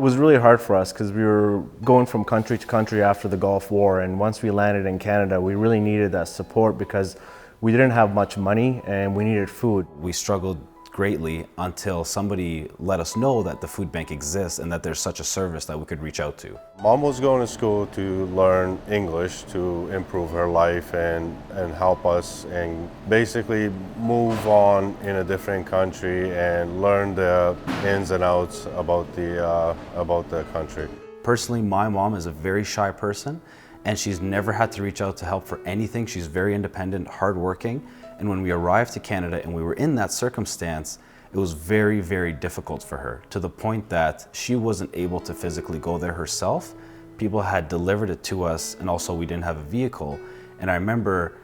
was really hard for us because we were going from country to country after the Gulf War, and once we landed in Canada, we really needed that support because we didn't have much money and we needed food. We struggled greatly until somebody let us know that the food bank exists and that there's such a service that we could reach out to. Mom was going to school to learn English to improve her life and help us and basically move on in a different country and learn the ins and outs about the country. Personally, my mom is a very shy person and she's never had to reach out to help for anything. She's very independent, hardworking. And when we arrived to Canada and we were in that circumstance, it was very, very difficult for her, to the point that she wasn't able to physically go there herself. People had delivered it to us, and also we didn't have a vehicle. And I remember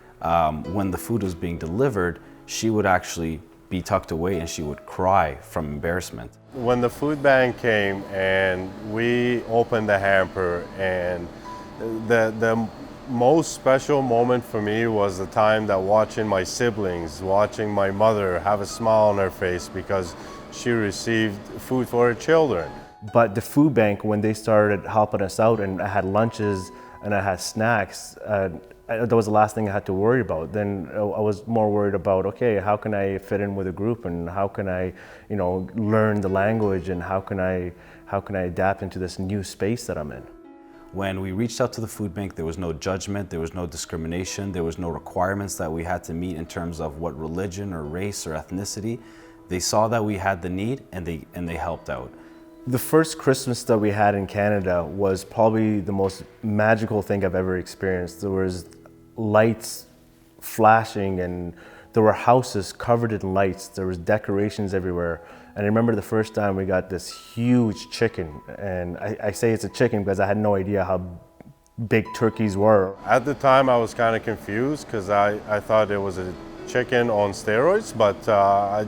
when the food was being delivered, she would actually be tucked away and she would cry from embarrassment. When the food bank came and we opened the hamper, and the most special moment for me was the time that watching my siblings, watching my mother have a smile on her face because she received food for her children. But the food bank, when they started helping us out and I had lunches and I had snacks, that was the last thing I had to worry about. Then I was more worried about, okay, how can I fit in with a group and how can I, learn the language and how can I adapt into this new space that I'm in. When we reached out to the food bank, there was no judgment, there was no discrimination, there was no requirements that we had to meet in terms of what religion or race or ethnicity. They saw that we had the need and they helped out. The first Christmas that we had in Canada was probably the most magical thing I've ever experienced. There was lights flashing and there were houses covered in lights. There was decorations everywhere. And I remember the first time we got this huge chicken, and I say it's a chicken because I had no idea how big turkeys were. At the time I was kind of confused because I thought it was a chicken on steroids, but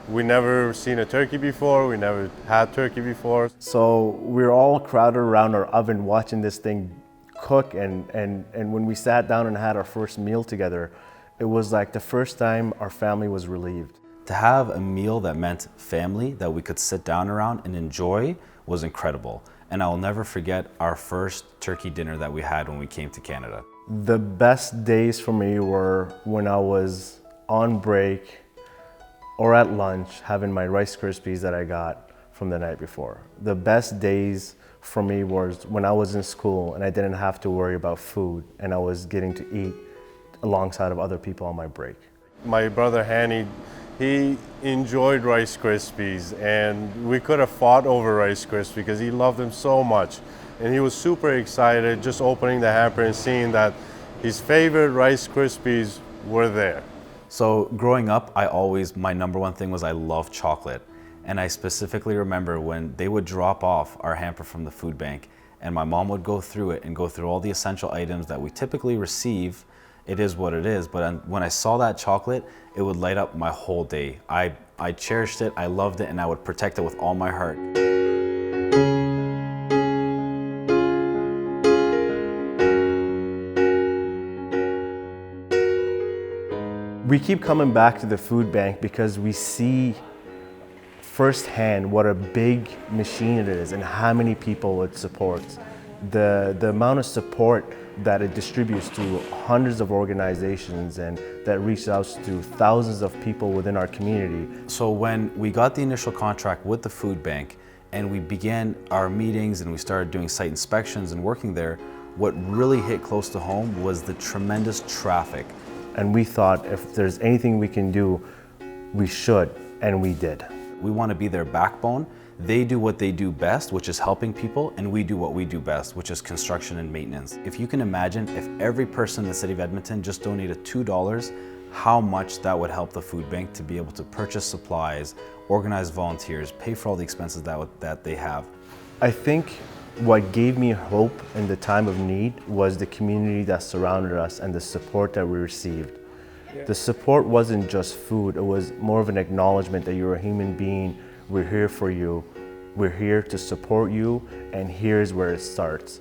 we never seen a turkey before, we never had turkey before. So we were all crowded around our oven watching this thing cook, and when we sat down and had our first meal together, it was like the first time our family was relieved. To have a meal that meant family, that we could sit down around and enjoy, was incredible. And I will never forget our first turkey dinner that we had when we came to Canada. The best days for me were when I was on break or at lunch having my Rice Krispies that I got from the night before. The best days for me was when I was in school and I didn't have to worry about food and I was getting to eat alongside of other people on my break. My brother Hani, he enjoyed Rice Krispies, and we could have fought over Rice Krispies because he loved them so much. And he was super excited just opening the hamper and seeing that his favorite Rice Krispies were there. So growing up, my number one thing was I loved chocolate. And I specifically remember when they would drop off our hamper from the food bank and my mom would go through it and go through all the essential items that we typically receive. It is what it is, but when I saw that chocolate, it would light up my whole day. I cherished it, I loved it, and I would protect it with all my heart. We keep coming back to the food bank because we see firsthand what a big machine it is and how many people it supports. The amount of support that it distributes to hundreds of organizations and that reaches out to thousands of people within our community. So when we got the initial contract with the food bank and we began our meetings and we started doing site inspections and working there, what really hit close to home was the tremendous traffic. And we thought if there's anything we can do, we should, and we did. We want to be their backbone. They do what they do best, which is helping people, and we do what we do best, which is construction and maintenance. If you can imagine if every person in the city of Edmonton just donated $2, how much that would help the food bank to be able to purchase supplies, organize volunteers, pay for all the expenses that they have. I think what gave me hope in the time of need was the community that surrounded us and the support that we received. The support wasn't just food, it was more of an acknowledgement that you're a human being. We're here for you, we're here to support you, and here's where it starts.